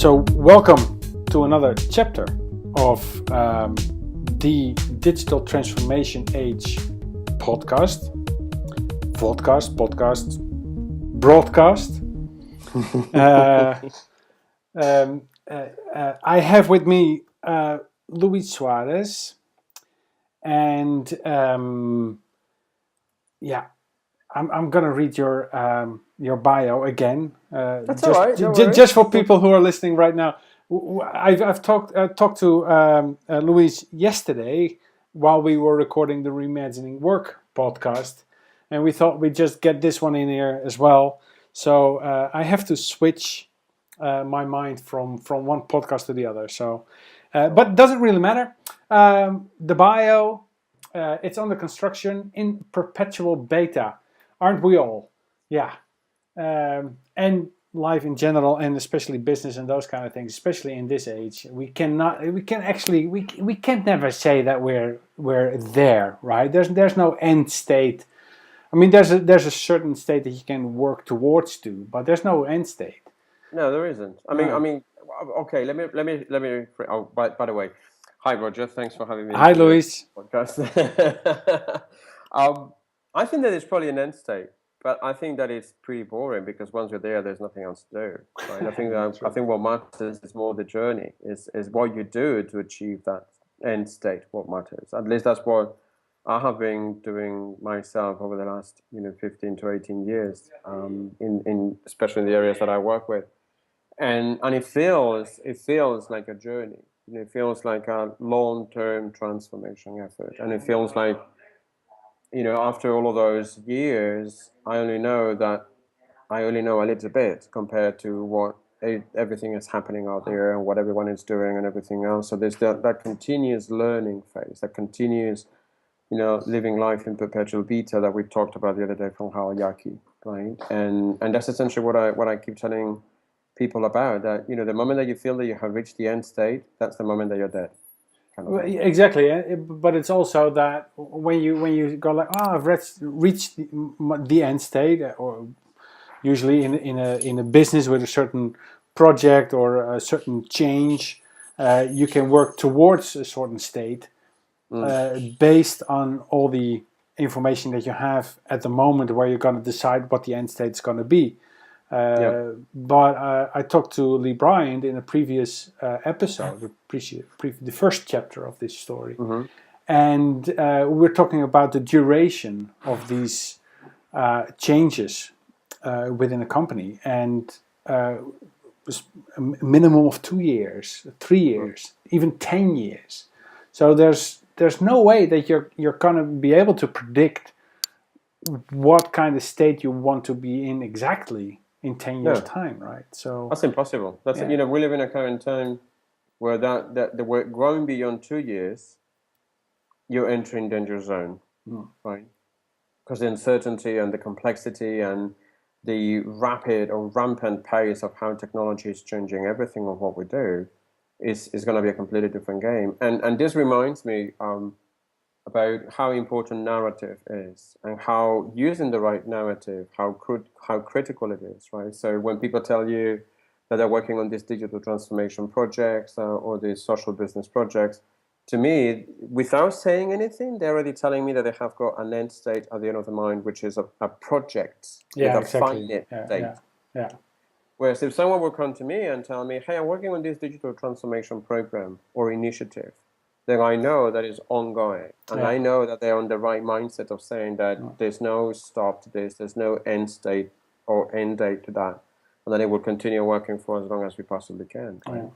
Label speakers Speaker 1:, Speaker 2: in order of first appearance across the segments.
Speaker 1: So welcome to another chapter of the Digital Transformation Age podcast, broadcast. I have with me Luis Suarez, and I'm gonna read your bio again.
Speaker 2: That's all right. Don't worry.
Speaker 1: Just for people who are listening right now. I've talked to Luis yesterday while we were recording the Reimagining Work podcast, and we thought we'd just get this one in here as well. So I have to switch my mind from one podcast to the other. So, but it doesn't really matter. The bio, it's under construction in perpetual beta. Aren't we all? Yeah. And life in general, and especially business and those kind of things, especially in this age, we can't never say that we're there, right? There's no end state. I mean, there's a certain state that you can work towards to, but there's no end state.
Speaker 2: No, there isn't. I mean, okay. Let me. Oh, by the way, hi Roger. Thanks for having me.
Speaker 1: Hi, Luis.
Speaker 2: Podcast. I think that it's probably an end state, but I think that it's pretty boring because once you're there, there's nothing else to do. Right? I think what matters is more the journey. Is what you do to achieve that end state. What matters. At least that's what I have been doing myself over the last 15 to 18 years. In especially in the areas that I work with. And it feels like a journey. It feels like a long-term transformation effort, and it feels like after all of those years, I only know a little bit compared to what everything is happening out there and what everyone is doing and everything else. So there's that continuous learning phase, that continuous living life in perpetual beta that we talked about the other day from Hawayaki, right? And that's essentially what I keep telling people about, that the moment that you feel that you have reached the end state, that's the moment that you're dead.
Speaker 1: Exactly, but it's also that when you go like, I've reached the end state, or usually in a business with a certain project or a certain change, you can work towards a certain state based on all the information that you have at the moment, where you're going to decide what the end state is going to be. But I talked to Lee Bryant in a previous episode, the first chapter of this story, and we're talking about the duration of these changes within a company, and a minimum of 2 years, 3 years, even 10 years. So there's no way that you're going to be able to predict what kind of state you want to be in exactly in 10 years' time, right? So
Speaker 2: that's impossible. That's we live in a current time where that the work growing beyond 2 years, you're entering danger zone, right? Because the uncertainty and the complexity and the rapid or rampant pace of how technology is changing everything of what we do is going to be a completely different game. And this reminds me about how important narrative is, and how using the right narrative, how critical it is, right? So when people tell you that they're working on these digital transformation projects or these social business projects, to me, without saying anything, they're already telling me that they have got an end state at the end of the mind, which is a project with a finite state.
Speaker 1: Yeah.
Speaker 2: Whereas if someone will come to me and tell me, hey, I'm working on this digital transformation program or initiative, then I know that it's ongoing. And I know that they're on the right mindset of saying that there's no stop to this, there's no end state or end date to that, and that it will continue working for as long as we possibly can. Right? Yeah.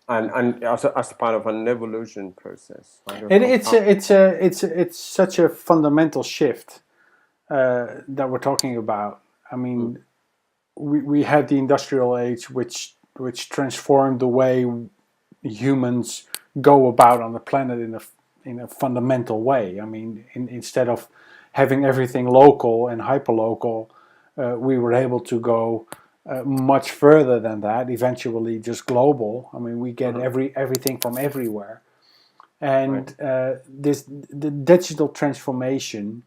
Speaker 2: And as part of an evolution process.
Speaker 1: It's such a fundamental shift that we're talking about. I mean, we had the industrial age, which transformed the way humans go about on the planet in a fundamental way. I mean, instead of having everything local and hyperlocal, we were able to go much further than that. Eventually, just global. I mean, we get everything from everywhere, and the digital transformation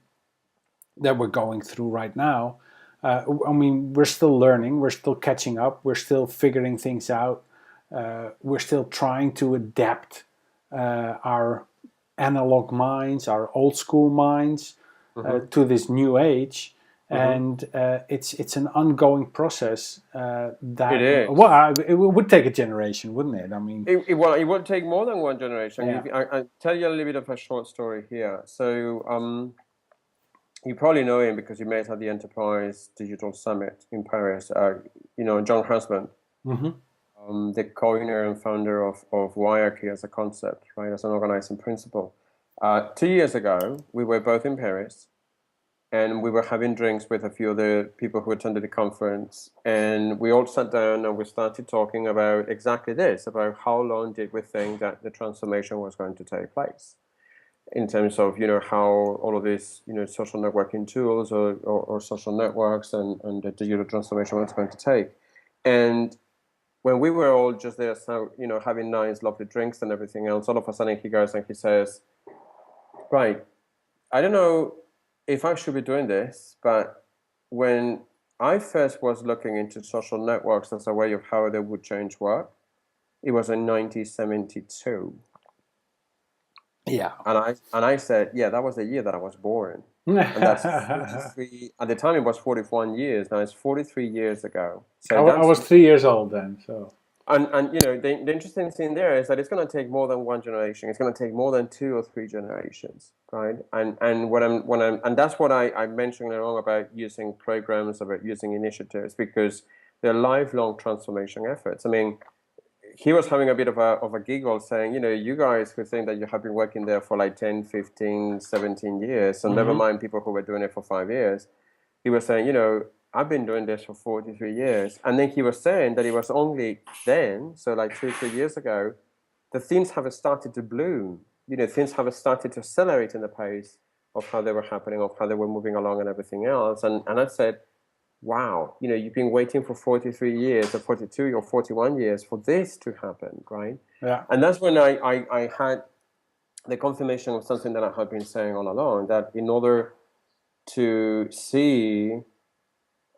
Speaker 1: that we're going through right now. I mean, we're still learning, we're still catching up, we're still figuring things out. we're still trying to adapt our analog minds, our old school minds, to this new age. And it's an ongoing process that
Speaker 2: It is.
Speaker 1: it would take a generation, wouldn't it? I mean,
Speaker 2: Well, it would take more than one generation.
Speaker 1: Yeah.
Speaker 2: I tell you a little bit of a short story here. So you probably know him because you met at the Enterprise Digital Summit in Paris. John Husband, the co-owner and founder of Wirecard as a concept, right, as an organizing principle. 2 years ago, we were both in Paris, and we were having drinks with a few other people who attended the conference, and we all sat down and we started talking about exactly this, about how long did we think that the transformation was going to take place, in terms of how all of these social networking tools or social networks and the digital transformation was going to take. And when we were all just there, so having nice, lovely drinks and everything else, all of a sudden he goes and he says, "Right, I don't know if I should be doing this, but when I first was looking into social networks as a way of how they would change work, it was in 1972."
Speaker 1: Yeah.
Speaker 2: And I said, yeah, that was the year that I was born. And that's 43. At the time, it was 41 years. Now it's 43 years ago. So
Speaker 1: I was 3 years old then. So.
Speaker 2: And the interesting thing there is that it's going to take more than one generation. It's going to take more than 2 or 3 generations, right? And that's what I mentioned along about using programs, about using initiatives, because they're lifelong transformation efforts. I mean, he was having a bit of a giggle saying, you guys who think that you have been working there for like 10, 15, 17 years, so never mind people who were doing it for 5 years. He was saying, I've been doing this for 43 years. And then he was saying that it was only then, so like 2 or 3 years ago, that things have started to bloom. Things have started to accelerate in the pace of how they were happening, of how they were moving along and everything else. And I said, wow, you've been waiting for 43 years or 42 or 41 years for this to happen, right?
Speaker 1: Yeah.
Speaker 2: And that's when I had the confirmation of something that I had been saying all along, that in order to see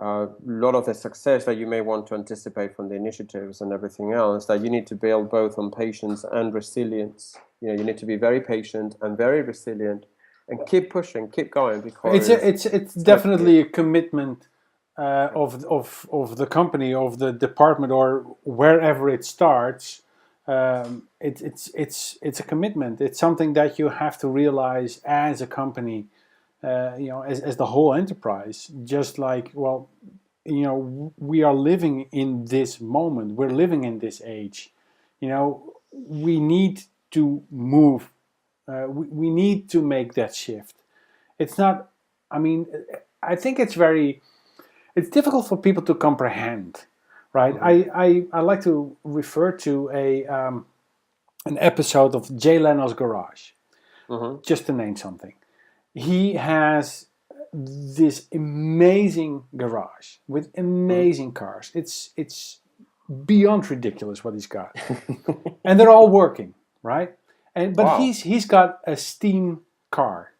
Speaker 2: a lot of the success that you may want to anticipate from the initiatives and everything else, that you need to build both on patience and resilience. You need to be very patient and very resilient and keep pushing, keep going, because
Speaker 1: it's definitely a commitment of the company, of the department, or wherever it starts. It's a commitment. It's something that you have to realize as a company, as the whole enterprise. Just like, we are living in this moment. We're living in this age. We need to move. We need to make that shift. It's not. I mean, I think it's it's difficult for people to comprehend, right? I like to refer to an episode of Jay Leno's Garage, just to name something. He has this amazing garage with amazing cars. It's beyond ridiculous what he's got, and they're all working, right? But
Speaker 2: wow.
Speaker 1: he's got a steam car.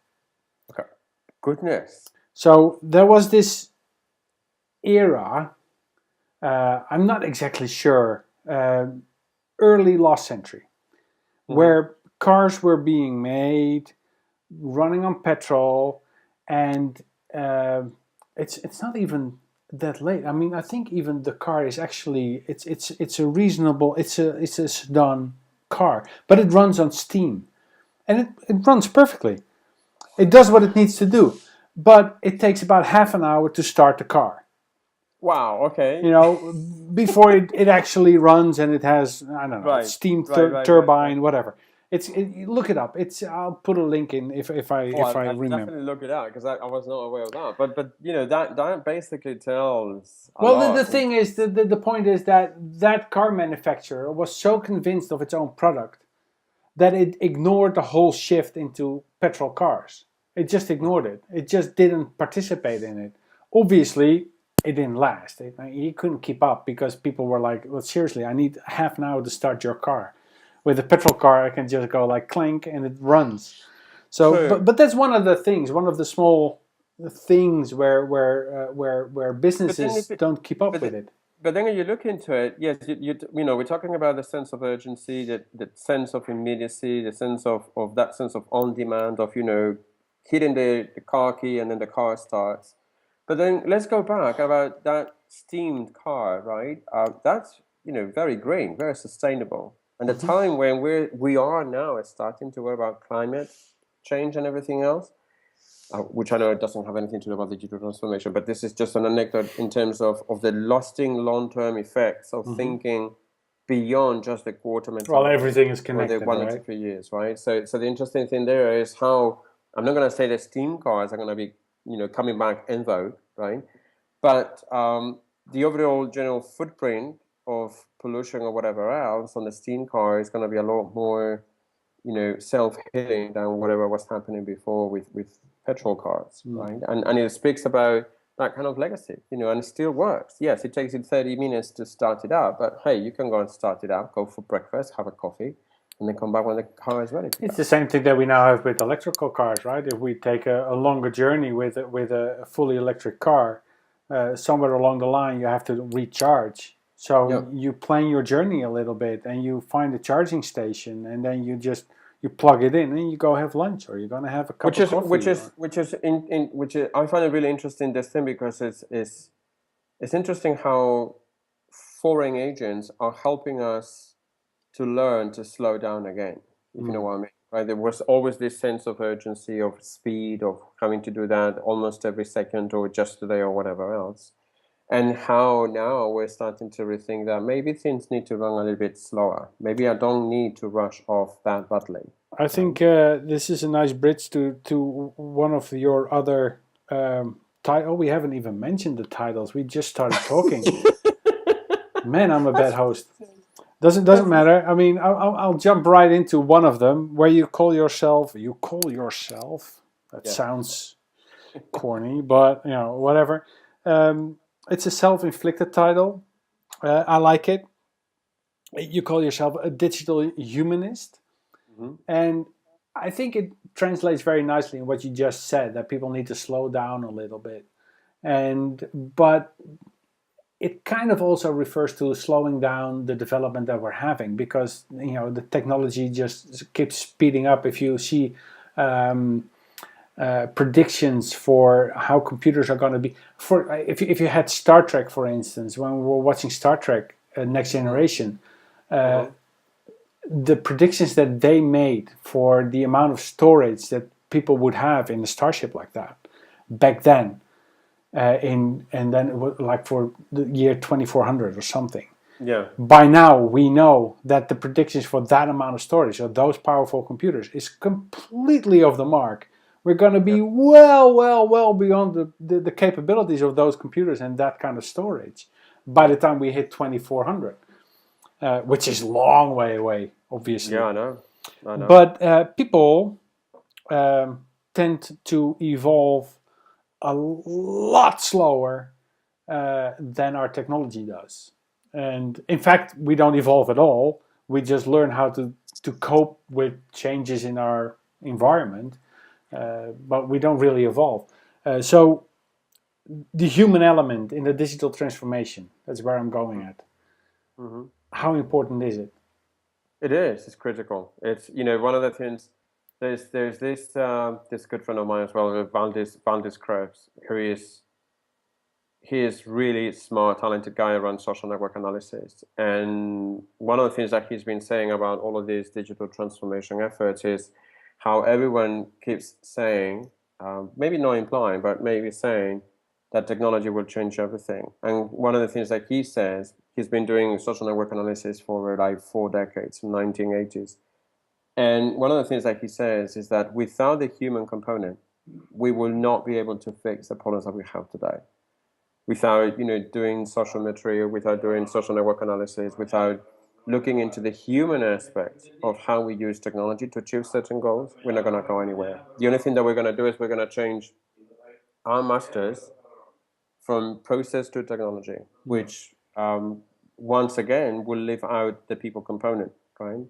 Speaker 2: Okay. Goodness.
Speaker 1: So there was this era, I'm not exactly sure, early last century, where cars were being made, running on petrol, and it's not even that late. I mean, I think even the car is actually it's a reasonable, it's a sedan car, but it runs on steam, and it runs perfectly. It does what it needs to do, but it takes about half an hour to start the car.
Speaker 2: Wow, okay.
Speaker 1: Before it actually runs, and it has, I don't know, steam turbine, whatever. Look it up. I'll put a link in if I remember.
Speaker 2: Definitely look it out, because I was not aware of that. But that basically tells.
Speaker 1: The thing is, the point is that car manufacturer was so convinced of its own product that it ignored the whole shift into petrol cars. It just ignored it. It just didn't participate in it. Obviously, it didn't last. He couldn't keep up, because people were like, well, seriously, I need half an hour to start your car. With a petrol car, I can just go like clank and it runs. So, but that's one of the things, one of the small things where businesses don't keep up with it.
Speaker 2: but then when you look into it, yes, you know, we're talking about the sense of urgency, the sense of immediacy, the sense of that sense of on demand, of, you know, hitting the car key and then the car starts. But then let's go back about that steamed car, right? That's, you know, very green, very sustainable. And the time when we are now is starting to worry about climate change and everything else, which I know it doesn't have anything to do about digital transformation, but this is just an anecdote in terms of the lasting long-term effects of thinking beyond just the quarter
Speaker 1: Well,
Speaker 2: mentality
Speaker 1: everything is
Speaker 2: or the
Speaker 1: connected,
Speaker 2: 1 or 2
Speaker 1: right?
Speaker 2: 3 years, right? So the interesting thing there is how, I'm not going to say that steam cars are going to be, you know, coming back in vogue, right? But the overall general footprint of pollution or whatever else on the steam car is going to be a lot more, you know, self-healing than whatever was happening before with petrol cars, right? And it speaks about that kind of legacy, you know, and it still works. Yes, it takes you 30 minutes to start it up, but hey, you can go and start it up, go for breakfast, have a coffee, and then come back when the car is ready to
Speaker 1: It's
Speaker 2: go.
Speaker 1: the same thing that we now have with electrical cars, right? If we take a longer journey with a fully electric car, somewhere along the line you have to recharge.
Speaker 2: Yeah.
Speaker 1: So you plan your journey a little bit, and you find a charging station, and then you plug it in, and you go have lunch, or you're gonna have a cup
Speaker 2: Which
Speaker 1: of
Speaker 2: is
Speaker 1: coffee. Or
Speaker 2: which is, I find it really interesting, this thing, because it's interesting how foreign agents are helping us to learn to slow down again, if you know what I mean. Right? There was always this sense of urgency, of speed, of having to do that almost every second or just today or whatever else. And how now we're starting to rethink that maybe things need to run a little bit slower. Maybe I don't need to rush off that badly.
Speaker 1: I
Speaker 2: Right?
Speaker 1: think this is a nice bridge to one of your other title. We haven't even mentioned the titles. We just started talking. Man, I'm a bad host. Doesn't matter. I mean, I'll jump right into one of them where you call yourself. You call yourself. That
Speaker 2: Yeah.
Speaker 1: sounds corny, but you know, whatever. Um, it's a self-inflicted title. I like it. You call yourself a digital humanist,
Speaker 2: Hmm.
Speaker 1: and I think it translates very nicely in what you just said, that people need to slow down a little bit. And but it kind of also refers to slowing down the development that we're having, because you know the technology just keeps speeding up. If you see um, predictions for how computers are going to be, for if you had Star Trek, for instance, when we were watching Star Trek Next Generation,
Speaker 2: Hmm.
Speaker 1: the predictions that they made for the amount of storage that people would have in a starship like that back then, and then it was like for the year 2400 or something.
Speaker 2: Yeah.
Speaker 1: By now we know that the predictions for that amount of storage or those powerful computers is completely off the mark. We're going to
Speaker 2: Yeah.
Speaker 1: be well beyond the capabilities of those computers and that kind of storage by
Speaker 2: Yeah.
Speaker 1: the time we hit 2400, which is a long way away,
Speaker 2: Yeah.
Speaker 1: obviously.
Speaker 2: I know. I know.
Speaker 1: But people tend to evolve a lot slower than our technology does. And in fact, we don't evolve at all. We just learn how to cope with changes in our environment, but we don't really evolve. So the human element in the digital transformation, that's where I'm going at.
Speaker 2: Hmm.
Speaker 1: How important is it?
Speaker 2: It is. It's critical. It's, you know, one of the things. There's this good friend of mine as well, Valdis Krebs, who is, he is really smart, talented guy around social network analysis. And one of the things that he's been saying about all of these digital transformation efforts is how everyone keeps saying, maybe not implying, but maybe saying that technology will change everything. And one of the things that he says, he's been doing social network analysis for like 4 decades, 1980s. And one of the things that he says is that without the human component, we will not be able to fix the problems that we have today, without, you know, doing social metry, without doing social network analysis, without looking into the human aspect of how we use technology to achieve certain goals, we're not going to go anywhere. The only thing that we're going to do is we're going to change our masters from process to technology,
Speaker 1: Yeah.
Speaker 2: which once again will leave out the people component, right?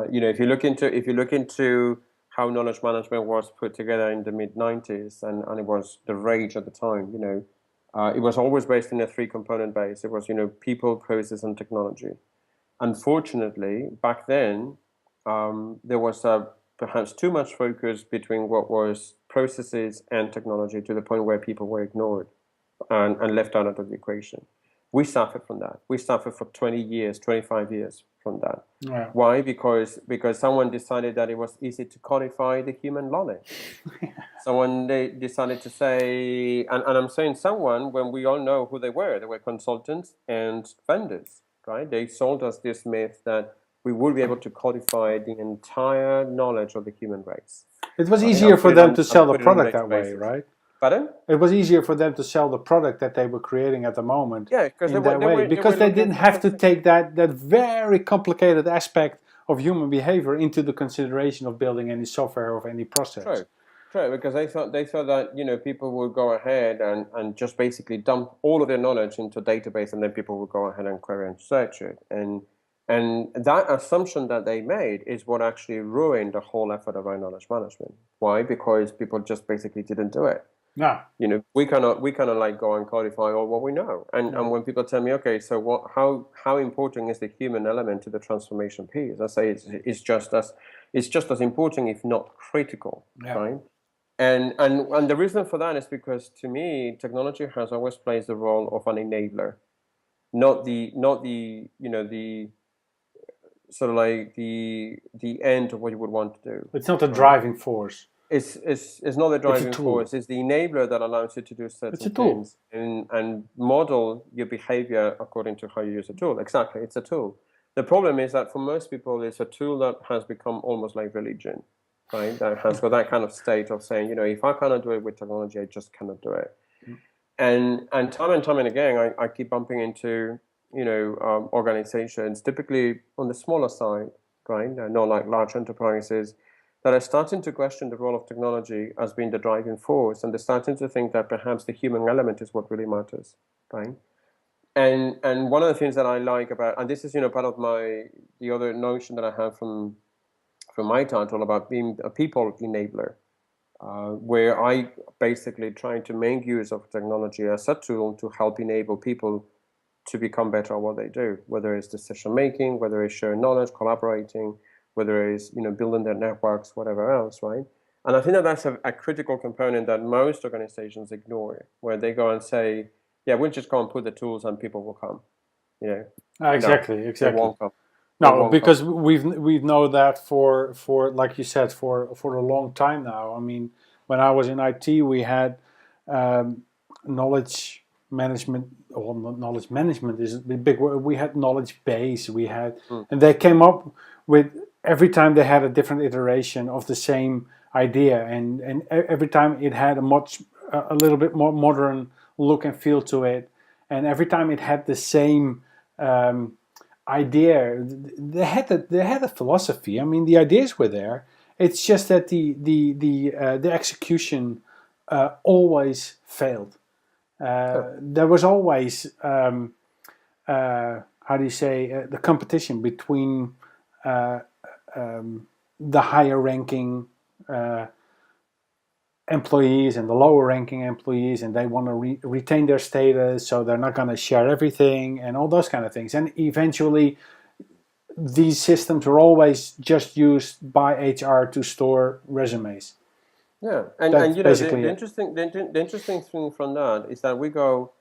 Speaker 2: You know, if you look into how knowledge management was put together in the mid 90s, and it was the rage at the time, you know, It was always based in a three-component base. It was, people, process, and technology. Unfortunately, back then, there was perhaps too much focus between what was processes and technology to the point where people were ignored and left out of the equation. We suffered from that. We suffered for 20 years, 25 years from that.
Speaker 1: Yeah.
Speaker 2: Why? Because someone decided that it was easy to codify the human knowledge. Someone they decided to say, and I'm saying someone when we all know who they were. They were consultants and vendors, right? They sold us this myth that we would be able to codify the entire knowledge of the human race.
Speaker 1: It was easier for them to sell the product that way,
Speaker 2: databases.
Speaker 1: right?
Speaker 2: Pardon?
Speaker 1: It was easier for them to sell the product that they were creating at the moment
Speaker 2: Yeah, because
Speaker 1: in that way, because they didn't have to take that very complicated aspect of human behavior into the consideration of building any software or any process.
Speaker 2: True, because they thought that people would go ahead and just basically dump all of their knowledge into a database, and then people would go ahead and query and search it. And that assumption that they made is what actually ruined the whole effort of our knowledge management. Why? Because people just basically didn't do it.
Speaker 1: No.
Speaker 2: We cannot like go and codify all what we know. And when people tell me, okay, so how important is the human element to the transformation piece? I say it's just as important, if not critical, right? And the reason for that is because to me, technology has always played the role of an enabler, not the sort of like the end of what you would want to do.
Speaker 1: It's not a driving force.
Speaker 2: It's not the driving force. It's the enabler that allows you to do certain things and model your behavior according to how you use a tool. Exactly, it's a tool. The problem is that for most people, it's a tool that has become almost like religion, right? That has got that kind of state of saying, if I cannot do it with technology, I just cannot do it. And time and again, I keep bumping into organizations, typically on the smaller side, right? Not like large enterprises, that are starting to question the role of technology as being the driving force, and they're starting to think that perhaps the human element is what really matters, right? And one of the things that I like about, and this is part of the other notion that I have from my title about being a people enabler, where I basically try to make use of technology as a tool to help enable people to become better at what they do, whether it's decision making, whether it's sharing knowledge, collaborating, whether it's building their networks, whatever else, right? And I think that that's a critical component that most organizations ignore, where they go and say, "Yeah, we'll just go and put the tools, and people will come."
Speaker 1: Exactly.
Speaker 2: They won't come.
Speaker 1: No, because we've known that for like you said for a long time now. I mean, when I was in IT, we had knowledge management. Well, knowledge management is a big word. We had knowledge base. We had, and they came up with every time they had a different iteration of the same idea, and every time it had a little bit more modern look and feel to it, and every time it had the same idea. They had a philosophy. I mean, the ideas were there. It's just that the execution always failed. There was always how do you say the competition between the higher ranking employees and the lower ranking employees, and they want to retain their status, so they're not going to share everything and all those kind of things. And eventually these systems are always just used by HR to store resumes.
Speaker 2: Yeah, and the interesting thing from that is that we go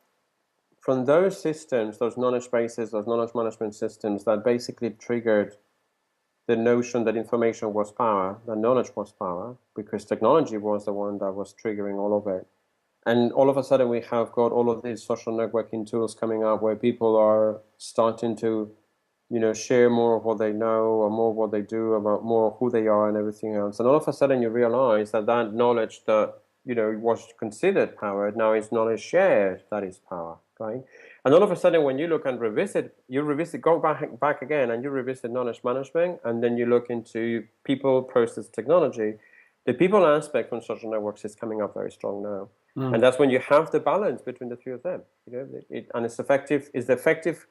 Speaker 2: from those systems, those knowledge bases, those knowledge management systems that basically triggered the notion that information was power, that knowledge was power, because technology was the one that was triggering all of it. And all of a sudden we have got all of these social networking tools coming up where people are starting to, share more of what they know or more of what they do, about more of who they are and everything else. And all of a sudden you realize that knowledge that, was considered power now is knowledge shared that is power, right? And all of a sudden, when you look and go back again, and you revisit knowledge management, and then you look into people, process, technology, the people aspect from social networks is coming up very strong now. And that's when you have the balance between the three of them. And it's effective. Is the effective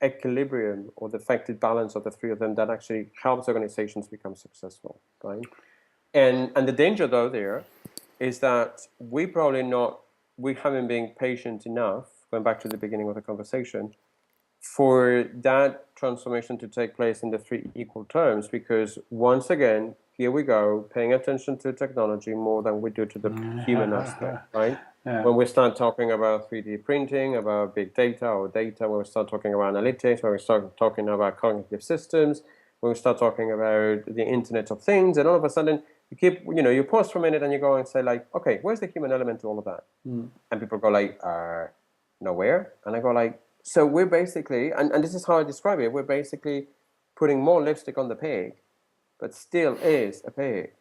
Speaker 2: equilibrium or the effective balance of the three of them that actually helps organizations become successful, right? And the danger, though, there is that we probably not we haven't been patient enough, going back to the beginning of the conversation, for that transformation to take place in the three equal terms, because once again, here we go, paying attention to technology more than we do to the human aspect, right?
Speaker 1: Yeah.
Speaker 2: When we start talking about 3D printing, about big data or data, when we start talking about analytics, when we start talking about cognitive systems, when we start talking about the Internet of Things, and all of a sudden you pause for a minute and you go and say like, okay, where's the human element to all of that? And people go like, nowhere. And I go like, so we're basically, and this is how I describe it, we're basically putting more lipstick on the pig, but still is a pig.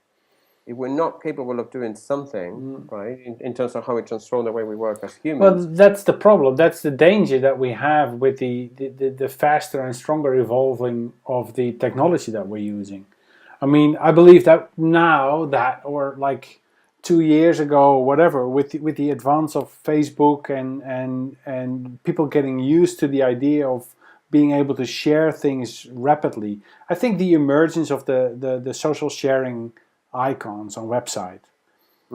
Speaker 2: If we're not capable of doing something, right, in terms of how we transform the way we work as
Speaker 1: Well,
Speaker 2: humans.
Speaker 1: that's the problem. That's the danger that we have with the faster and stronger evolving of the technology that we're using. I mean, I believe that now that, or like 2 years ago, or whatever, with the advance of Facebook and people getting used to the idea of being able to share things rapidly, I think the emergence of the social sharing icons on website.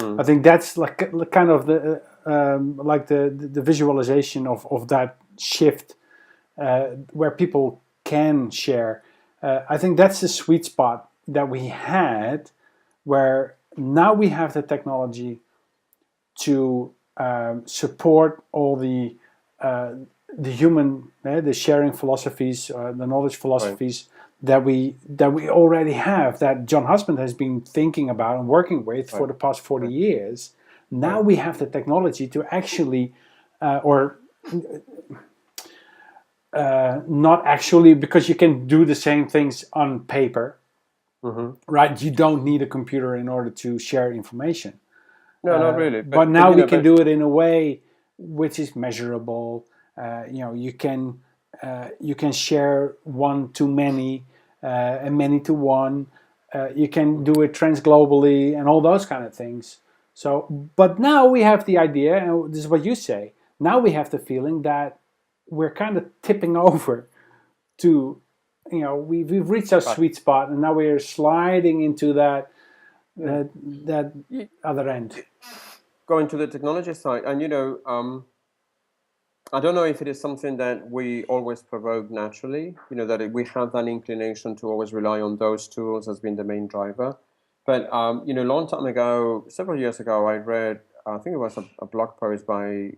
Speaker 1: I think that's like kind of the visualization of that shift where people can share. I think that's the sweet spot that we had, where now we have the technology to support all the human, the sharing philosophies, the knowledge philosophies that we already have, that John Husband has been thinking about and working with for the past 40 years. Now we have the technology to actually, not actually, because you can do the same things on paper, right? You don't need a computer in order to share information.
Speaker 2: No, not really.
Speaker 1: But now we can do it in a way which is measurable. You can share one to many, and many to one. You can do it transglobally and all those kind of things. So, but now we have the idea, and this is what you say. Now we have the feeling that we're kind of tipping over to, we've reached our sweet spot, and now we're sliding into that other end.
Speaker 2: Going to the technology side, and I don't know if it is something that we always provoke naturally, that we have that inclination to always rely on those tools as being the main driver. But, a long time ago, several years ago, I read, I think it was a blog post by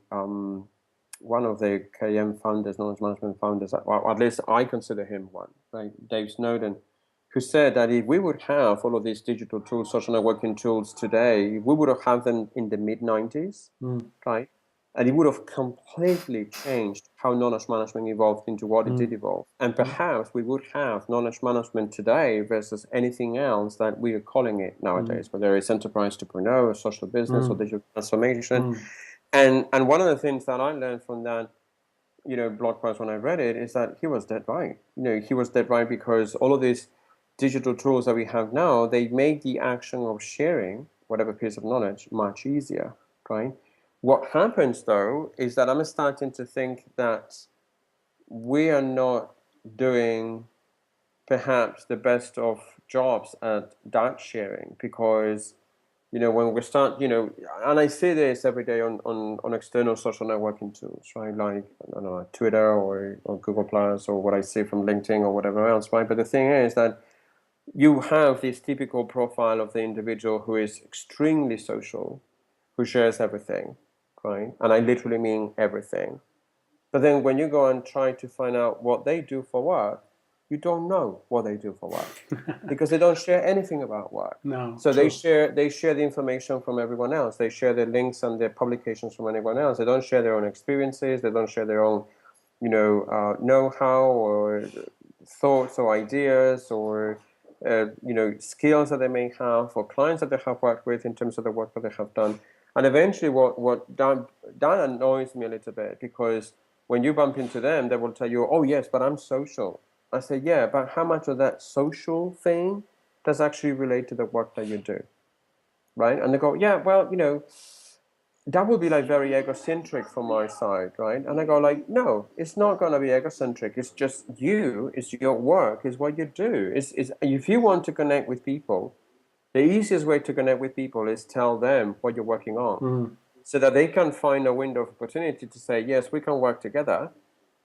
Speaker 2: one of the KM founders, knowledge management founders, or at least I consider him one, right? Dave Snowden, who said that if we would have all of these digital tools, social networking tools today, we would have had them in the mid-90s, right? And it would have completely changed how knowledge management evolved into what it did evolve. And perhaps we would have knowledge management today versus anything else that we are calling it nowadays, whether it's enterprise 2.0, or social business, or digital transformation. And one of the things that I learned from that, blog post when I read it, is that he was dead right. He was dead right, because all of these digital tools that we have now, they make the action of sharing whatever piece of knowledge much easier, right? What happens, though, is that I'm starting to think that we are not doing perhaps the best of jobs at that sharing, because, when we start, and I see this every day on external social networking tools, right? Like, I don't know, Twitter or Google Plus, or what I see from LinkedIn or whatever else, right? But the thing is that you have this typical profile of the individual who is extremely social, who shares everything, right? And I literally mean everything. But then when you go and try to find out what they do for work, you don't know what they do for work, because they don't share anything about work.
Speaker 1: No.
Speaker 2: So
Speaker 1: True.
Speaker 2: they share the information from everyone else. They share the links and their publications from anyone else. They don't share their own experiences. They don't share their own, know-how or thoughts or ideas or skills that they may have, or clients that they have worked with in terms of the work that they have done. And eventually what that annoys me a little bit, because when you bump into them, they will tell you, oh yes, but I'm social. I say, yeah, but how much of that social thing does actually relate to the work that you do, right? And they go, yeah, well, that would be like very egocentric from my side, right? And I go like, no, it's not going to be egocentric. It's just you, it's your work, is what you do. It's if you want to connect with people, the easiest way to connect with people is tell them what you're working on. so that they can find a window of opportunity to say, yes, we can work together,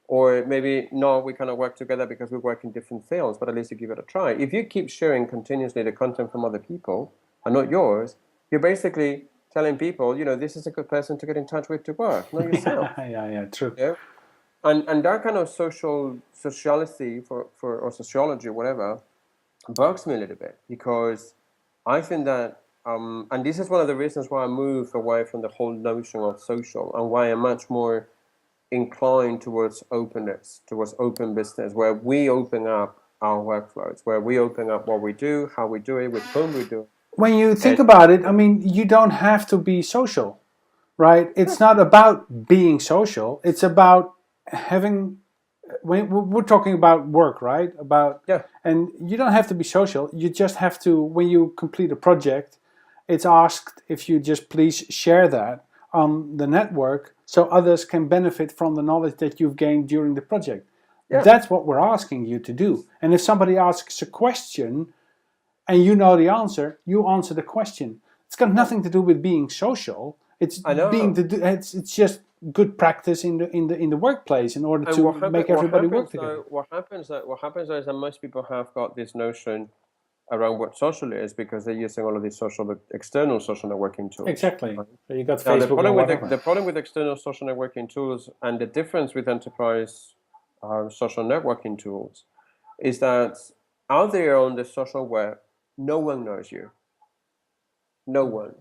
Speaker 2: or maybe no, we cannot work together because we work in different fields, but at least you give it a try. If you keep sharing continuously the content from other people and not yours, you're basically telling people, this is a good person to get in touch with to work, not yourself.
Speaker 1: Yeah, true.
Speaker 2: Yeah? And that kind of sociality or sociology or whatever bugs me a little bit, because I think that and this is one of the reasons why I moved away from the whole notion of social, and why I'm much more inclined towards openness, towards open business, where we open up our workflows, where we open up what we do, how we do it, with whom we do it.
Speaker 1: When you think
Speaker 2: And
Speaker 1: about it, I mean, you don't have to be social, right? It's not about being social. It's about having. When we're talking about work, right?
Speaker 2: yeah,
Speaker 1: And you don't have to be social. You just have to. When you complete a project, it's asked if you just please share that on the network so others can benefit from the knowledge that you've gained during the project.
Speaker 2: yeah.
Speaker 1: That's what we're asking you to do. And if somebody asks a question and you know the answer, you answer the question. It's got nothing to do with being social. It's
Speaker 2: I know.
Speaker 1: it's just good practice in the workplace in order
Speaker 2: And
Speaker 1: to make everybody work together.
Speaker 2: What happens though is that most people have got this notion around what social is, because they're using all of these external social networking tools.
Speaker 1: Exactly.
Speaker 2: Right?
Speaker 1: So you got
Speaker 2: Now,
Speaker 1: Facebook or whatever.
Speaker 2: the problem with external social networking tools, and the difference with enterprise social networking tools, is that out there on the social web, no one knows you. No one,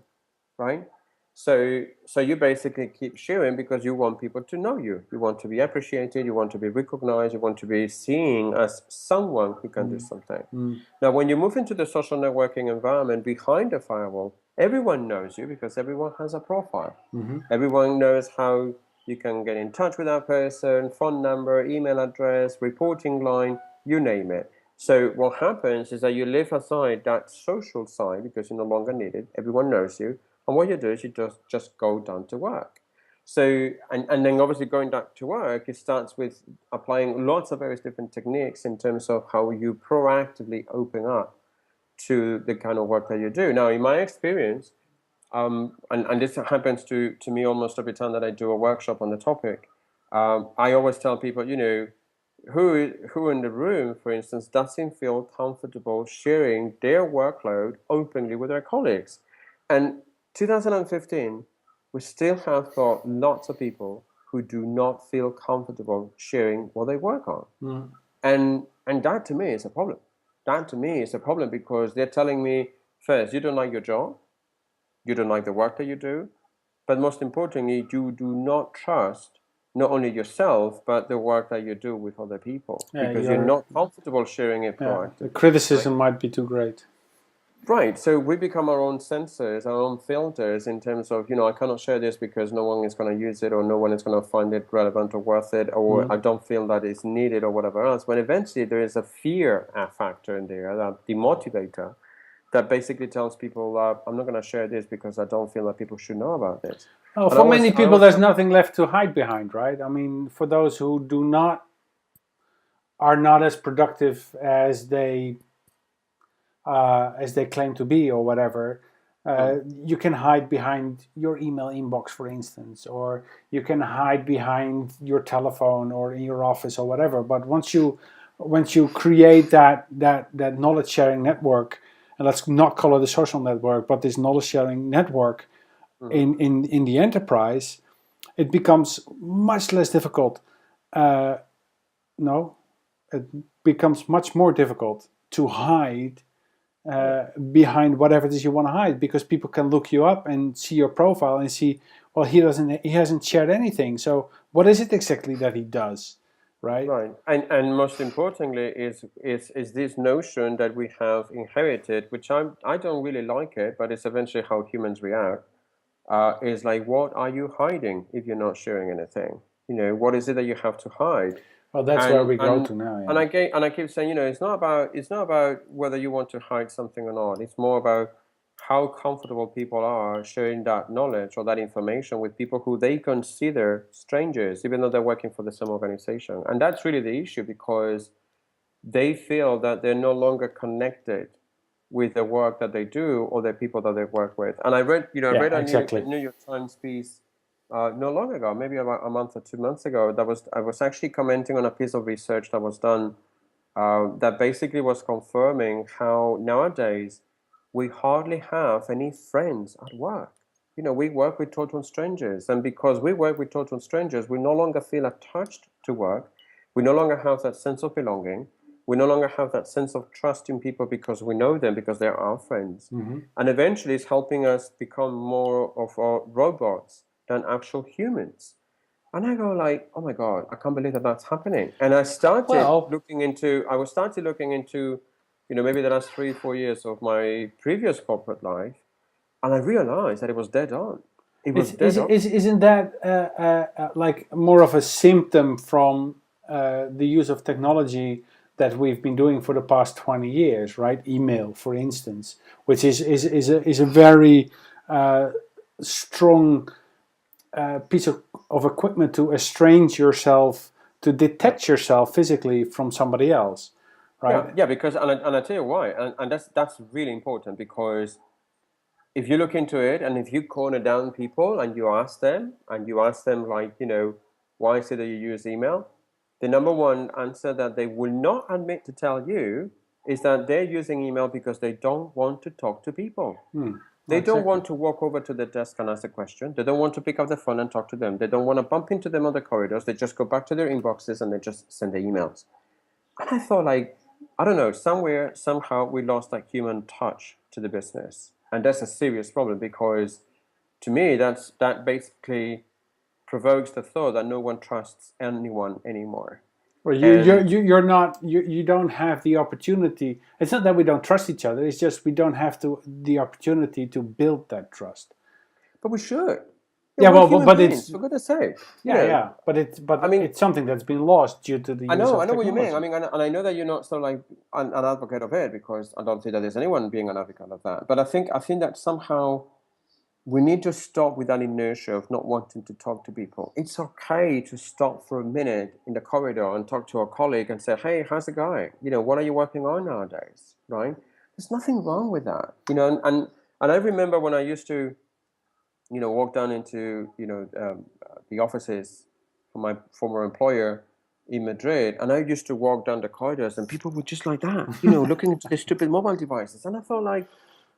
Speaker 2: right? So you basically keep sharing because you want people to know you. You want to be appreciated. You want to be recognized. You want to be seen as someone who can do something. Now, when you move into the social networking environment behind the firewall, everyone knows you because everyone has a profile. Everyone knows how you can get in touch with that person, phone number, email address, reporting line, you name it. So what happens is that you leave aside that social side because you no longer need it. Everyone knows you. And what you do is you just go down to work. So, and then obviously going back to work, it starts with applying lots of various different techniques in terms of how you proactively open up to the kind of work that you do. Now, in my experience, and this happens to me almost every time that I do a workshop on the topic, I always tell people, who in the room, for instance, doesn't feel comfortable sharing their workload openly with their colleagues. And 2015, we still have got lots of people who do not feel comfortable sharing what they work on. And that to me is a problem. That to me is a problem because they're telling me, first, you don't like your job, you don't like the work that you do, but most importantly, you do not trust not only yourself, but the work that you do with other people,
Speaker 1: Yeah,
Speaker 2: because you're not comfortable sharing it
Speaker 1: the
Speaker 2: proactively.
Speaker 1: criticism might be too great.
Speaker 2: Right. So we become our own censors, our own filters in terms of, I cannot share this because no one is going to use it, or no one is going to find it relevant or worth it, or I don't feel that it's needed or whatever else. When eventually there is a fear factor in there, that demotivator, that basically tells people, I'm not going to share this because I don't feel that people should know about this.
Speaker 1: Oh, for many people, there's nothing left to hide behind, right? I mean, for those who are not as productive as they claim to be, or whatever, you can hide behind your email inbox, for instance, or you can hide behind your telephone or in your office or whatever. But once you create that knowledge sharing network, and let's not call it a social network, but this knowledge sharing network in the enterprise, it becomes much less difficult. No, it becomes much more difficult to hide behind whatever it is you want to hide, because people can look you up and see your profile and see, well, he hasn't shared anything. So what is it exactly that he does, right?
Speaker 2: Right, and most importantly is this notion that we have inherited, which I don't really like it, but it's eventually how humans react. Is like, what are you hiding if you're not sharing anything? What is it that you have to hide?
Speaker 1: Well, that's where we go to now. Yeah.
Speaker 2: And I keep saying, it's not about whether you want to hide something or not. It's more about how comfortable people are sharing that knowledge or that information with people who they consider strangers, even though they're working for the same organization. And that's really the issue, because they feel that they're no longer connected with the work that they do or the people that they work with. And I read, I read a
Speaker 1: exactly.
Speaker 2: New York Times piece not long ago, maybe about a month or 2 months ago. I was actually commenting on a piece of research that was done that basically was confirming how nowadays we hardly have any friends at work. We work with total strangers, and because we work with total strangers, we no longer feel attached to work. We no longer have that sense of belonging. We no longer have that sense of trust in people because we know them, because they're our friends. And eventually it's helping us become more of robots than actual humans. And I go like, oh my God, I can't believe that that's happening. And I started looking into, maybe the last 3-4 years of my previous corporate life, and I realized that it was dead on. It was dead on.
Speaker 1: Isn't that like more of a symptom from the use of technology that we've been doing for the past 20 years, right? Email, for instance, which is a very strong piece of equipment to estrange yourself, to detach yourself physically from somebody else, right?
Speaker 2: Yeah, because, and I tell you why, and that's really important, because if you look into it and if you corner down people and you ask them like, why is it that you use email? The number one answer that they will not admit to tell you is that they're using email because they don't want to talk to people. They don't want to walk over to the desk and ask a question. They don't want to pick up the phone and talk to them. They don't want to bump into them on the corridors. They just go back to their inboxes and they just send the emails. And I thought, like, I don't know, somewhere, somehow we lost that human touch to the business. And that's a serious problem, because to me, that basically provokes the thought that no one trusts anyone anymore.
Speaker 1: Well, you're not, you don't have the opportunity. It's not that we don't trust each other. It's just we don't have the opportunity to build that trust.
Speaker 2: But we should.
Speaker 1: Yeah, but it's,
Speaker 2: for goodness sake.
Speaker 1: but it's something that's been lost due to the use of technology.
Speaker 2: I know what you mean. I mean, and I know that you're not sort of like an advocate of it, because I don't think that there's anyone being an advocate of that. But I think that somehow we need to stop with that inertia of not wanting to talk to people. It's okay to stop for a minute in the corridor and talk to a colleague and say, hey, how's it going? What are you working on nowadays, right? There's nothing wrong with that. And I remember when I used to, walk down into, the offices for my former employer in Madrid, and I used to walk down the corridors and people were just like that, looking into their stupid mobile devices. And I felt like,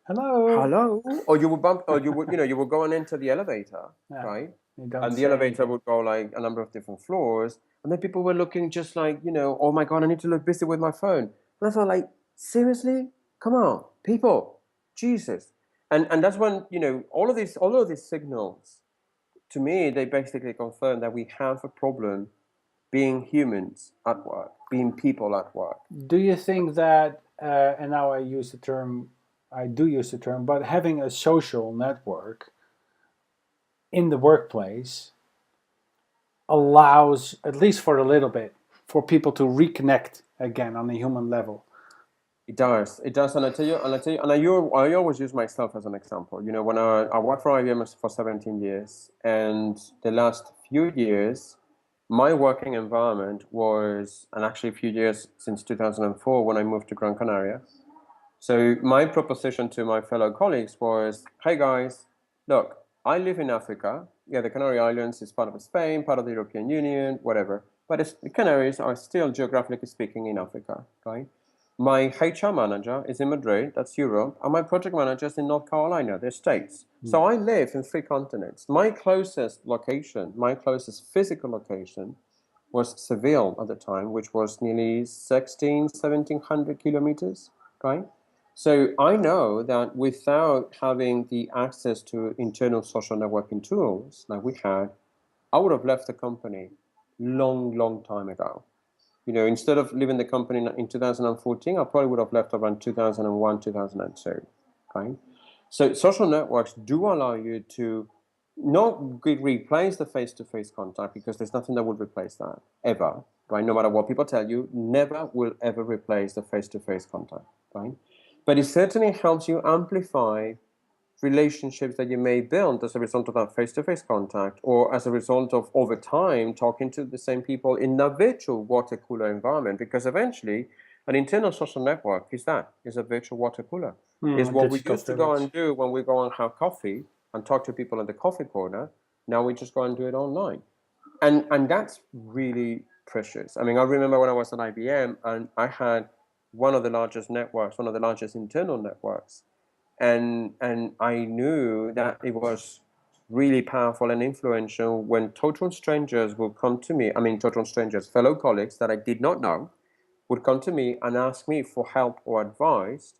Speaker 2: hello, or you would bump, or you would, you were going into the elevator, right? And the elevator would go like a number of different floors, and then people were looking just like, oh my God, I need to look busy with my phone. And I thought, like, seriously, come on, people, Jesus. And that's when, all of these signals, to me, they basically confirm that we have a problem being humans at work, being people at work.
Speaker 1: Do you think that, and now I do use the term, but having a social network in the workplace allows, at least for a little bit, for people to reconnect again on a human level?
Speaker 2: It does, and I always use myself as an example. When I worked for IBM for 17 years, and the last few years, my working environment was, and actually a few years since 2004 when I moved to Gran Canaria. So my proposition to my fellow colleagues was, hey guys, look, I live in Africa. Yeah, the Canary Islands is part of Spain, part of the European Union, whatever. But the Canaries are still, geographically speaking, in Africa, right? My HR manager is in Madrid, that's Europe, and my project manager is in North Carolina, they're states. So I live in 3 continents. My closest location, my closest physical location was Seville at the time, which was nearly 1,700 kilometers, right? So I know that without having the access to internal social networking tools like we had, I would have left the company long time ago. Instead of leaving the company in 2014, I probably would have left around 2001, 2002, right? So social networks do allow you to not replace the face-to-face contact, because there's nothing that would replace that, ever, right? No matter what people tell you, never will ever replace the face-to-face contact, right? But it certainly helps you amplify relationships that you may build as a result of that face-to-face contact, or as a result of, over time, talking to the same people in a virtual water cooler environment. Because eventually, An internal social network is a virtual water cooler. Is what we
Speaker 1: Digital
Speaker 2: used to go
Speaker 1: village.
Speaker 2: and do when we go and have coffee and talk to people in the coffee corner. Now we just go and do it online. And that's really precious. I mean, I remember when I was at IBM and I had one of the largest networks, one of the largest internal networks, and I knew that it was really powerful and influential when total strangers would come to me. I mean, total strangers, fellow colleagues that I did not know, would come to me and ask me for help or advice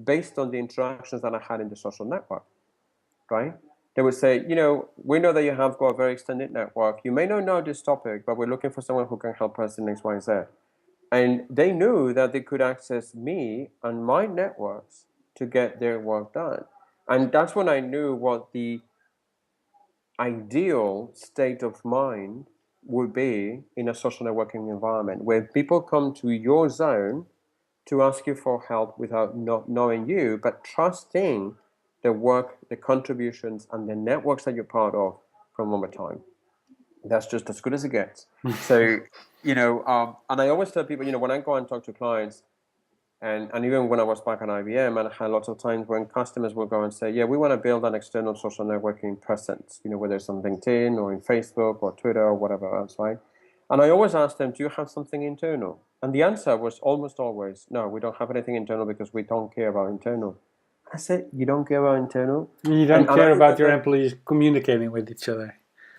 Speaker 2: based on the interactions that I had in the social network, right? They would say, we know that you have got a very extended network. You may not know this topic, but we're looking for someone who can help us in X, Y, Z. And they knew that they could access me and my networks to get their work done. And that's when I knew what the ideal state of mind would be in a social networking environment where people come to your zone to ask you for help without not knowing you, but trusting the work, the contributions, and the networks that you're part of from over time. That's just as good as it gets. So, and I always tell people, when I go and talk to clients, and even when I was back at IBM, and I had lots of times when customers will go and say, yeah, we want to build an external social networking presence, whether it's on LinkedIn or in Facebook or Twitter or whatever else, right? And I always ask them, do you have something internal? And the answer was almost always, no, we don't have anything internal because we don't care about internal. I said, you don't care about internal?
Speaker 1: You don't
Speaker 2: And I
Speaker 1: care about your
Speaker 2: remember,
Speaker 1: employees communicating with each other.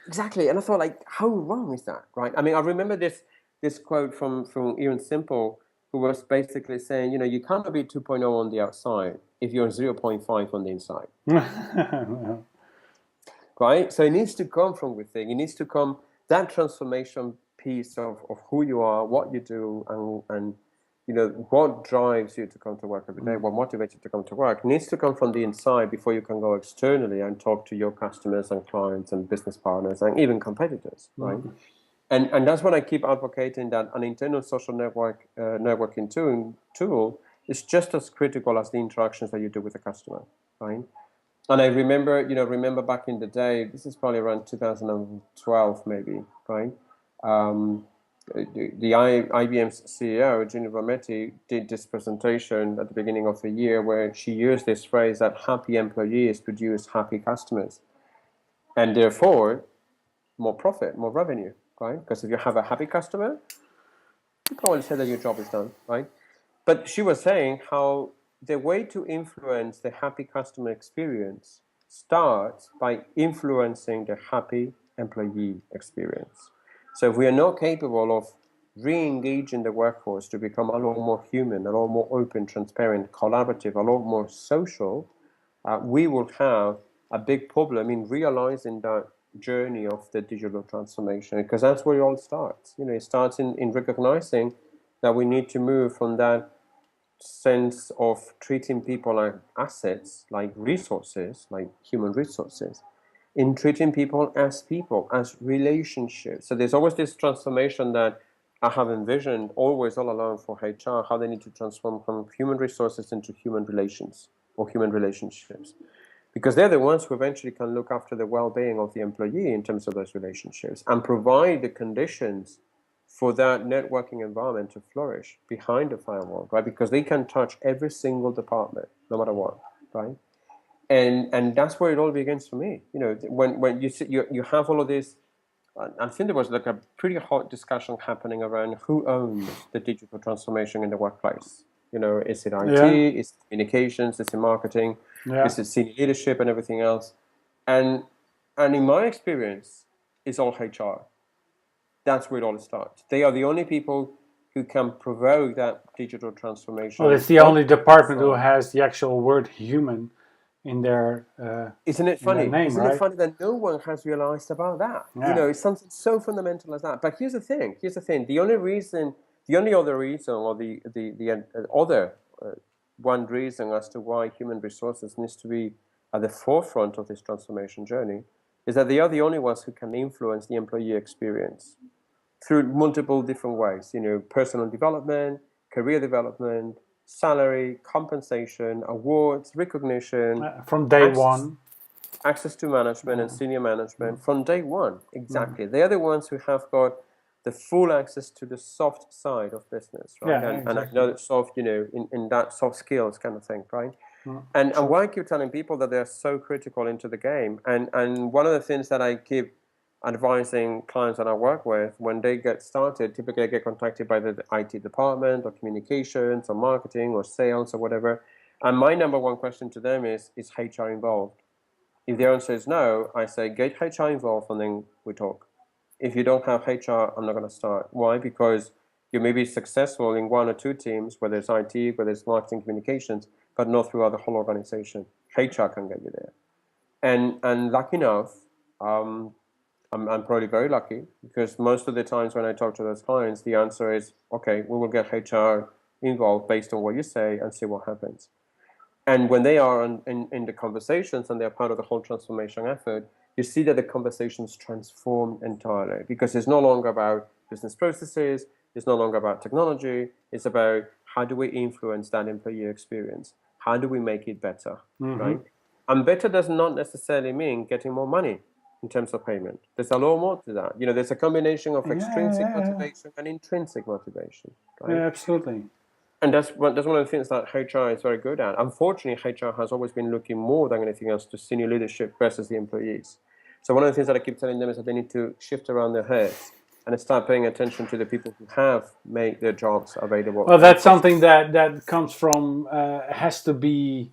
Speaker 2: exactly. And I thought, like, how wrong is that, right? I mean, I remember this quote from Ian Simple, who was basically saying, you cannot be 2.0 on the outside if you're 0.5 on the inside, right? So it needs to come from within. It needs to come, that transformation piece of who you are, what you do, and what drives you to come to work every day, what motivates you to come to work, needs to come from the inside before you can go externally and talk to your customers and clients and business partners and even competitors, right? And that's what I keep advocating, that an internal social networking tool is just as critical as the interactions that you do with the customer, right? And I remember back in the day, this is probably around 2012 maybe, right? The IBM's CEO, Ginny Rometty, did this presentation at the beginning of the year where she used this phrase that happy employees produce happy customers, and therefore more profit, more revenue, right? Because if you have a happy customer, you probably say that your job is done, right? But she was saying how the way to influence the happy customer experience starts by influencing the happy employee experience. So if we are not capable of re-engaging the workforce to become a lot more human, a lot more open, transparent, collaborative, a lot more social, we will have a big problem in realizing that journey of the digital transformation, because that's where it all starts. It starts in recognizing that we need to move from that sense of treating people like assets, like resources, like human resources, in treating people, as relationships. So there's always this transformation that I have envisioned always all along for HR, how they need to transform from human resources into human relations or human relationships. Because they're the ones who eventually can look after the well-being of the employee in terms of those relationships and provide the conditions for that networking environment to flourish behind the firewall, right? Because they can touch every single department, no matter what, right? And that's where it all begins for me. When you have all of this, I think there was like a pretty hot discussion happening around who owns the digital transformation in the workplace. Is it IT?
Speaker 1: Yeah.
Speaker 2: Is it communications? Is it marketing?
Speaker 1: Yeah.
Speaker 2: Is it senior leadership and everything else? And in my experience, it's all HR. That's where it all starts. They are the only people who can provoke that digital transformation.
Speaker 1: Well, it's the only department who has the actual word human in their
Speaker 2: Isn't it
Speaker 1: in their
Speaker 2: funny?
Speaker 1: name,
Speaker 2: Isn't it
Speaker 1: right?
Speaker 2: funny that no one has realized about that?
Speaker 1: Yeah.
Speaker 2: It's something so fundamental as that. But here's the thing. The only other reason, or the other one reason as to why human resources needs to be at the forefront of this transformation journey is that they are the only ones who can influence the employee experience through multiple different ways. Personal development, career development, salary, compensation, awards, recognition,
Speaker 1: From day
Speaker 2: access
Speaker 1: one.
Speaker 2: access to management and senior management from day one. Exactly. They are the ones who have got the full access to the soft side of business, right?
Speaker 1: Yeah,
Speaker 2: And I
Speaker 1: exactly.
Speaker 2: know that soft, in that soft skills kind of thing, right?
Speaker 1: Mm,
Speaker 2: And
Speaker 1: sure.
Speaker 2: why I keep telling people that they're so critical into the game. And one of the things that I keep advising clients that I work with, when they get started, typically I get contacted by the IT department or communications or marketing or sales or whatever. And my number one question to them is HR involved? If the answer is no, I say get HR involved and then we talk. If you don't have HR, I'm not going to start. Why? Because you may be successful in one or two teams, whether it's IT, whether it's marketing communications, but not throughout the whole organization. HR can get you there. And lucky enough, I'm probably very lucky because most of the times when I talk to those clients, the answer is, okay, we will get HR involved based on what you say and see what happens. And when they are in the conversations and they're part of the whole transformation effort, you see that the conversations transform entirely because it's no longer about business processes, it's no longer about technology, it's about how do we influence that employee experience? How do we make it better, right? And better does not necessarily mean getting more money in terms of payment. There's a lot more to that. There's a combination of extrinsic motivation and intrinsic motivation, right?
Speaker 1: Yeah, absolutely.
Speaker 2: And that's one of the things that HR is very good at. Unfortunately, HR has always been looking more than anything else to senior leadership versus the employees. So one of the things that I keep telling them is that they need to shift around their heads and start paying attention to the people who have made their jobs available.
Speaker 1: Well, that's something that comes from has to be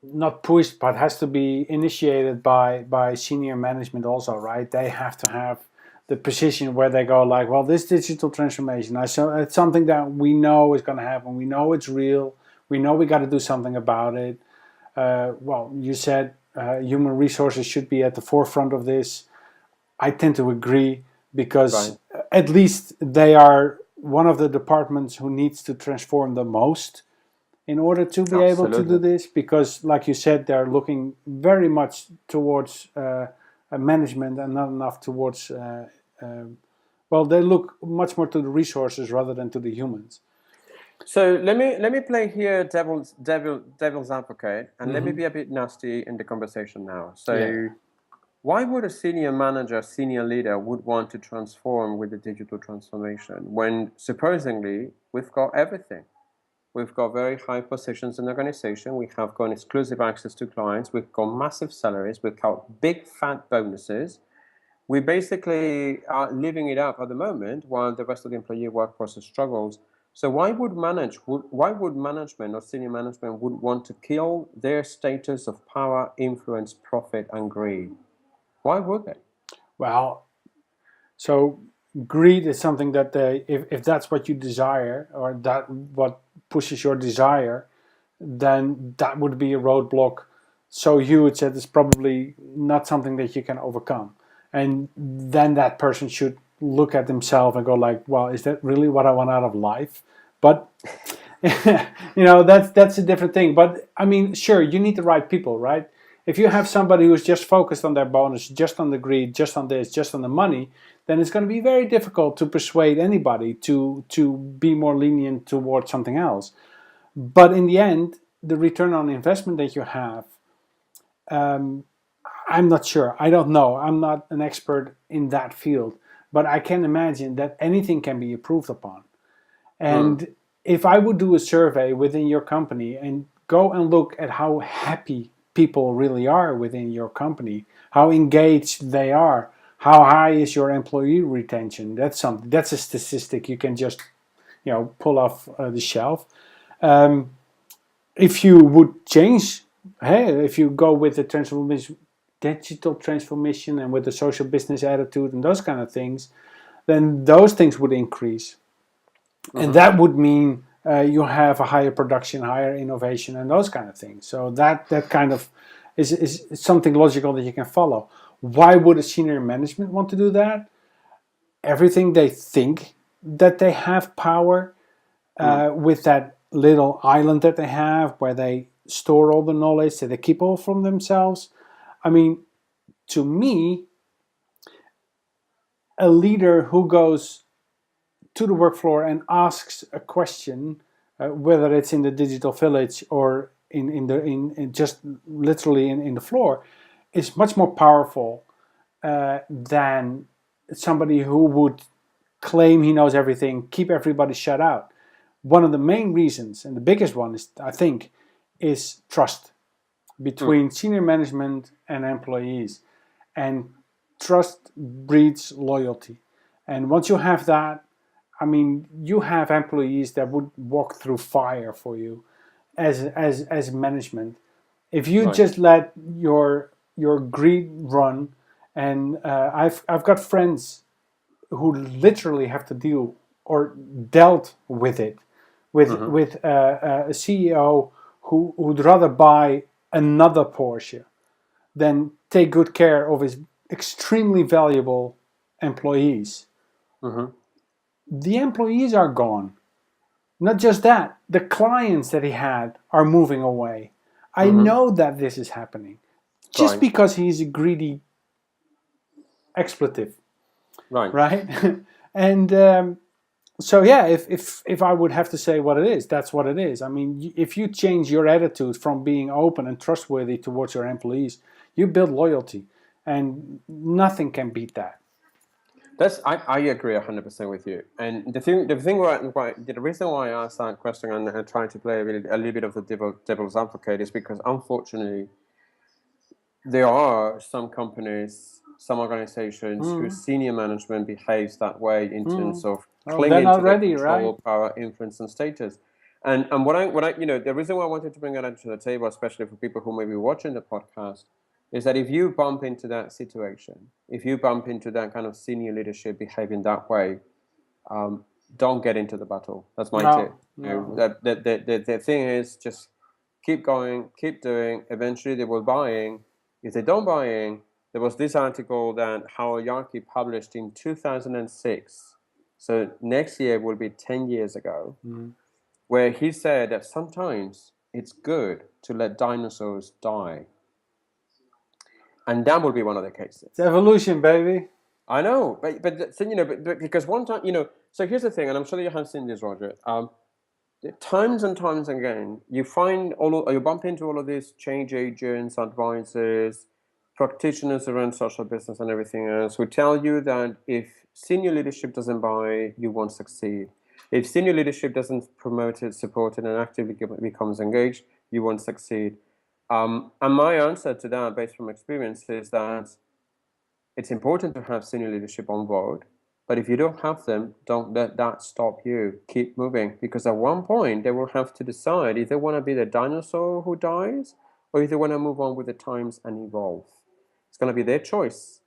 Speaker 1: not pushed, but has to be initiated by senior management also, right? They have to have the position where they go like, well, this digital transformation, so it's something that we know is going to happen. We know it's real. We know we got to do something about it. Well, you said human resources should be at the forefront of this. I tend to agree because at least they are one of the departments who needs to transform the most in order to be able to do this, because like you said, they're looking very much towards a management and not enough towards well, they look much more to the resources rather than to the humans.
Speaker 2: So let me play here devil's advocate, and let me be a bit nasty in the conversation now. So why would a senior manager, senior leader would want to transform with the digital transformation when supposedly we've got everything? We've got very high positions in the organization. We have got exclusive access to clients. We've got massive salaries. We've got big fat bonuses. We basically are living it up at the moment while the rest of the employee workforce struggles. So why would management or senior management would want to kill their status of power, influence, profit, and greed? Why would they?
Speaker 1: Well, so greed is something that they, if that's what you desire or that what pushes your desire, then that would be a roadblock so huge that it's probably not something that you can overcome. And then that person should look at themselves and go like, well, is that really what I want out of life? But that's a different thing. But I mean, sure, you need the right people, right? If you have somebody who's just focused on their bonus, just on the greed, just on this, just on the money, then it's going to be very difficult to persuade anybody to be more lenient towards something else. But in the end, the return on investment that you have, I'm not sure. I don't know. I'm not an expert in that field. But I can imagine that anything can be improved upon. And if I would do a survey within your company and go and look at how happy people really are within your company, how engaged they are, how high is your employee retention, that's a statistic you can just pull off the shelf. If you would change, if you go with the digital transformation and with the social business attitude and those kind of things, then those things would increase. And that would mean you have a higher production, higher innovation, and those kind of things. So that kind of is something logical that you can follow. Why would a senior management want to do that? Everything they think that they have power with that little island that they have where they store all the knowledge that they keep all from themselves. I mean, to me, a leader who goes to the work floor and asks a question, whether it's in the digital village or in just literally in the floor, is much more powerful than somebody who would claim he knows everything, keep everybody shut out. One of the main reasons, and the biggest one, is I think, is trust between senior management and employees. And trust breeds loyalty. And once you have that, I mean, you have employees that would walk through fire for you as management. If you just let your greed run, and I've got friends who literally have to deal or dealt with it, with a CEO who would rather buy another Porsche than take good care of his extremely valuable employees. The employees are gone. Not just that, the clients that he had are moving away. I know that this is happening just because he's a greedy expletive, right? And so yeah, if I would have to say what it is, that's what it is. I mean, if you change your attitude from being open and trustworthy towards your employees, you build loyalty, and nothing can beat that.
Speaker 2: I agree 100% with you. And the reason why I asked that question and trying to play a little bit of the devil's advocate is because unfortunately there are some companies, some organizations whose senior management behaves that way in terms of clinging to their control, power, influence, and status. And what I the reason why I wanted to bring that to the table, especially for people who may be watching the podcast, is that if you bump into that situation, if you bump into that kind of senior leadership behaving that way, don't get into the battle. That's my tip. The thing is, just keep going, keep doing. Eventually, they will buy in. If they don't buy in, there was this article that Howard Yarki published in 2006. So next year will be 10 years ago, where he said that sometimes it's good to let dinosaurs die. And that will be one of the cases.
Speaker 1: It's evolution, baby.
Speaker 2: I know, but because one time, so here's the thing, and I'm sure that you have seen this, Roger. Times and times again, you bump into all of these change agents, advisors, practitioners around social business and everything else who tell you that if senior leadership doesn't buy, you won't succeed. If senior leadership doesn't promote it, support it, and actively becomes engaged, you won't succeed. And my answer to that, based from experience, is that it's important to have senior leadership on board, but if you don't have them, don't let that stop you. Keep moving, because at one point they will have to decide if they want to be the dinosaur who dies or if they want to move on with the times and evolve. It's going to be their choice.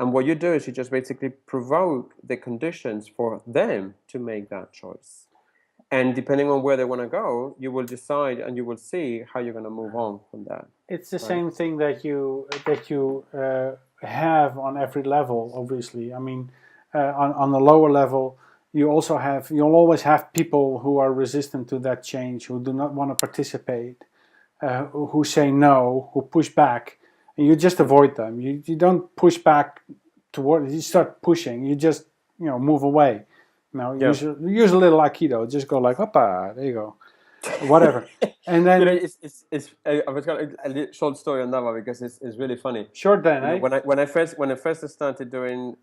Speaker 2: And what you do is you just basically provoke the conditions for them to make that choice. And depending on where they want to go, you will decide and you will see how you're going to move on from that.
Speaker 1: It's the same thing that you have on every level. Obviously, I mean, on the lower level, you'll always have people who are resistant to that change, who do not want to participate, who say no, who push back, and you just avoid them. You don't push back toward. You start pushing. You just move away. Use a little Aikido. Just go like, hoppa, there you go, whatever. And then
Speaker 2: I've got a short story on that one because it's really funny.
Speaker 1: Short then,
Speaker 2: when I first started doing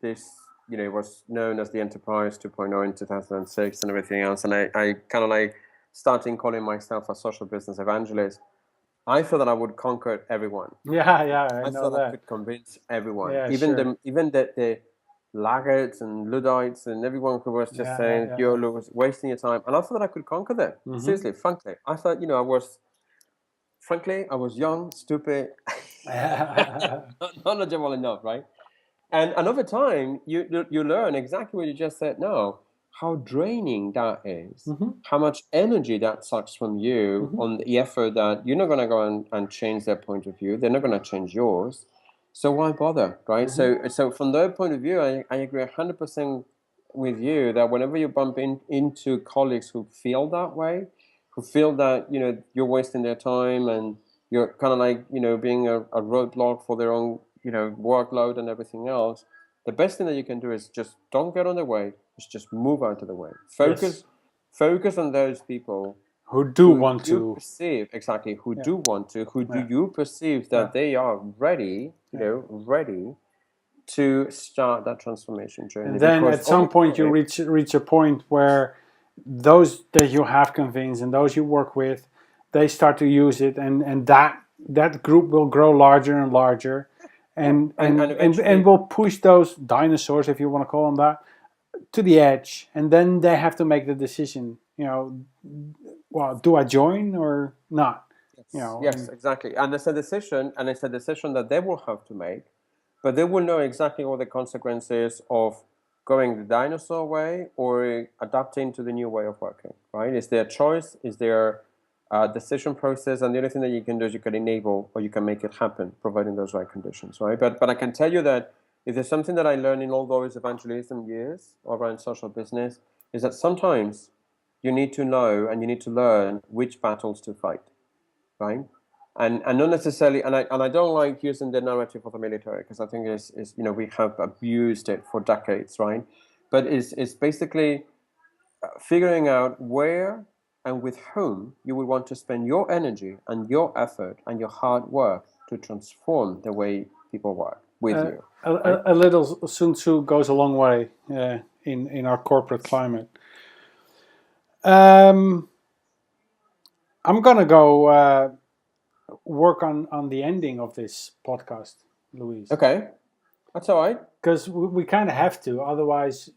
Speaker 2: this, it was known as the Enterprise 2.0 in 2006 and everything else, and I kind of like started calling myself a social business evangelist. I thought that I would conquer everyone.
Speaker 1: I
Speaker 2: thought
Speaker 1: that.
Speaker 2: I could convince everyone,
Speaker 1: even
Speaker 2: the laggards and Luddites and everyone who was just saying you're wasting your time, and I thought that I could conquer them. Seriously, frankly, I thought I was young, stupid, not knowledgeable enough, right? And over time, you learn exactly what you just said now, how draining that is, how much energy that sucks from you on the effort that you're not going to go and change their point of view. They're not going to change yours. So why bother, right? So from their point of view, I agree 100% with you that whenever you bump into colleagues who feel that way, who feel that, you're wasting their time and you're kind of like, being a roadblock for their own, workload and everything else, the best thing that you can do is just don't get on the way. Just move out of the way. Focus on those people
Speaker 1: who do want to
Speaker 2: perceive exactly who do want to, who do you perceive that they are ready, ready to start that transformation journey.
Speaker 1: And then
Speaker 2: Because
Speaker 1: at some point you reach a point where those that you have convinced and those you work with, they start to use it, and that group will grow larger and larger, and will push those dinosaurs, if you want to call them that, to the edge, and then they have to make the decision. Well, do I join or not?
Speaker 2: Yes, exactly. And it's a decision, that they will have to make, but they will know exactly all the consequences of going the dinosaur way or adapting to the new way of working, right? It's their choice, it's their decision process, and the only thing that you can do is you can enable or you can make it happen, providing those right conditions, right? But I can tell you that if there's something that I learned in all those evangelism years around social business, is that sometimes you need to know and you need to learn which battles to fight, right? And not necessarily, and I don't like using the narrative of the military, because I think is we have abused it for decades, right? But it's basically figuring out where and with whom you would want to spend your energy and your effort and your hard work to transform the way people work with you.
Speaker 1: Right? A little Sun Tzu goes a long way in our corporate climate. I'm gonna go work on the ending of this podcast, Louise.
Speaker 2: Okay, that's all right.
Speaker 1: Because we kind of have to, otherwise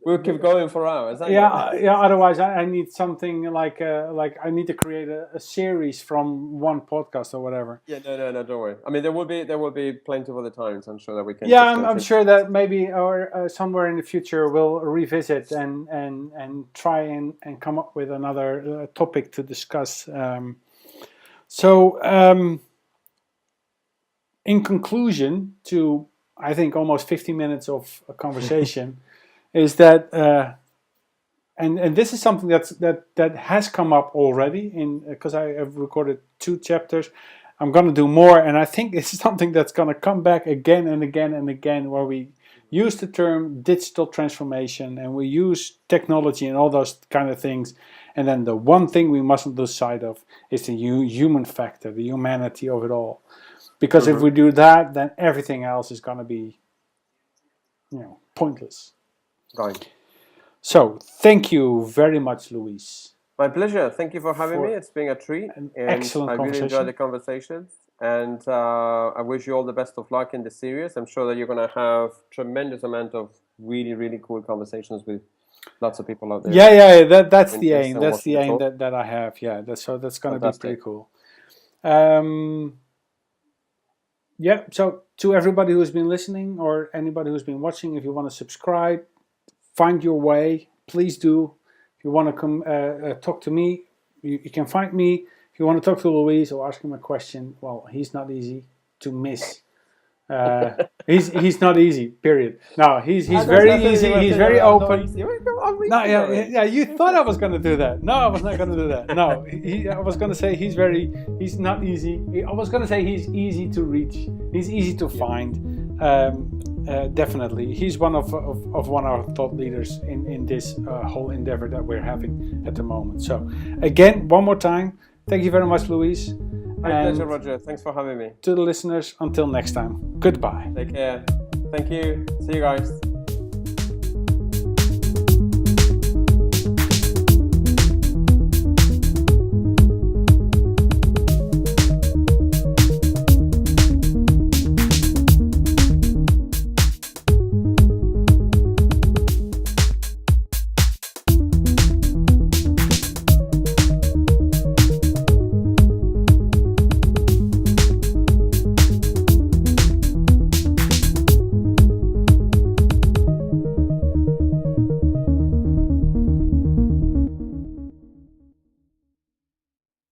Speaker 2: we'll keep going for hours.
Speaker 1: Yeah. Otherwise, I need something like I need to create a series from one podcast or whatever.
Speaker 2: Yeah, no, don't worry. I mean, there will be plenty of other times. I'm sure that we can.
Speaker 1: Yeah, I'm sure that maybe or somewhere in the future we'll revisit and try and come up with another topic to discuss. In conclusion, to I think almost 50 minutes of a conversation. Is that and this is something that has come up already because I have recorded 2 chapters. I'm going to do more, and I think this is something that's going to come back again and again and again, where we use the term digital transformation and we use technology and all those kind of things, and then the one thing we mustn't lose sight of is the human factor, the humanity of it all, because if we do that, then everything else is going to be pointless.
Speaker 2: Right.
Speaker 1: So, thank you very much, Luis.
Speaker 2: My pleasure. Thank you for having me. It's been a treat.
Speaker 1: Excellent conversation.
Speaker 2: I really enjoyed the conversations. And I wish you all the best of luck in the series. I'm sure that you're going to have tremendous amount of really, really cool conversations with lots of people out there.
Speaker 1: Yeah. That's the aim. That's the aim that I have. Yeah. That's going to be pretty cool. Yeah, so to everybody who's been listening or anybody who's been watching, if you want to subscribe, find your way, please do. If you want to come talk to me, you can find me. If you want to talk to Louise or ask him a question, well, he's not easy to miss. He's not easy, period. No, he's very easy, he's very open. No, yeah, you thought I was going to do that. No, I was not going to do that. No, I was going to say he's not easy. I was going to say he's easy to reach. He's easy to find. Definitely. He's one of our thought leaders in this whole endeavor that we're having at the moment. So, again, one more time, thank you very much, Louise.
Speaker 2: My pleasure, Roger. Thanks for having me.
Speaker 1: To the listeners, until next time, goodbye.
Speaker 2: Take care. Thank you. See you guys.